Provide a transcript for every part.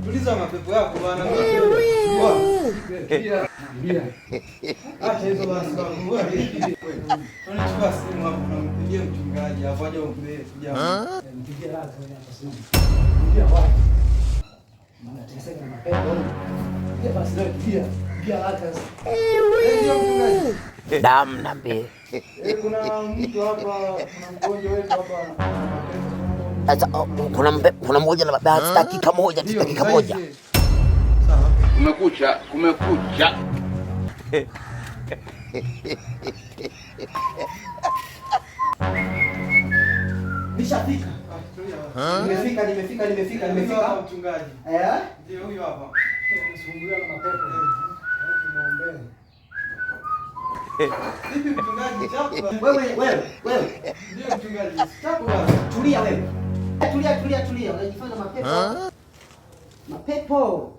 Tuliza mapepo yako bwana. Acha hizo basi bwana. Tunachukua simu hapo tunampigia mchungaji hapo aje umpe kuja. Mpigie lazima hapa simu. Mpigia wapi? Maana teseka na mapepo. Ndio basi leo pia haraka. Ndio mchungaji. Damu na mbili. Kuna mtu hapa, kuna mgonjwa wetu hapa. Sasa kuna mmoja na baba dakika moja. Sawa. Kumekucha. Nishafika. Nimefika mchungaji. Ndio huyo hapa. Nisumbulia na mapepo. Muombe. Vipi mchungaji chapu? Wewe. Ndio mchungaji. Chapu basi. Tulia wewe. Tulia. Unajifanya mapepo. Mapepo.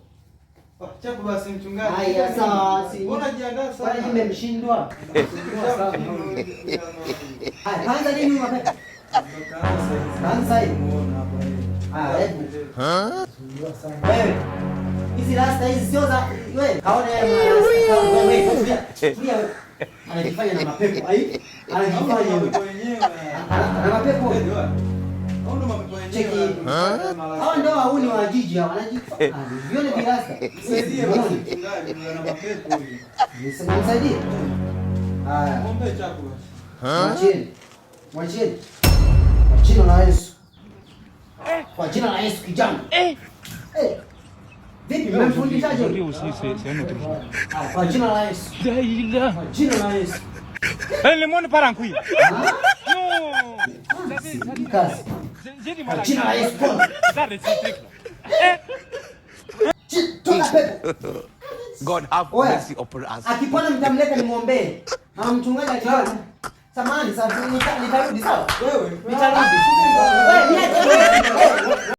Chapu basi mchungaji. Haya sawa. Mbona jiandaa sana? Kwani nimemshindwa? Haya, kwanza nini mapepo? Kwanza hivi. Hebu. Wewe. Hizi rasta hizi sio za wewe. Kaona yeye wewe. Tulia wewe. Anajifanya na mapepo. Anajifanya wenyewe. Na mapepo. Hauna mapepo Cheki. wenyewe. Hao ndio wauni wa jiji hao. Wanajifanya. Vione virasta. Saidie basi mchungaji na mapepo hiyo. Nisaidie. Haya. Muombe chapu basi. Mwacheni. Kwa jina la Yesu. Kwa jina la Yesu kijana. Vipi mmemfundishaje? Kwa jina la Yesu. Kwa jina la Yesu. Lemon parankui. No. Kazi. Kwa jina la Yesu. Toka pepo. God have mercy upon us. Akipona mtamleta nimwombee. Na mchungaji akiona. Samahani, sasa nitarudi sawa? Wewe. Nitarudi. Wewe niache.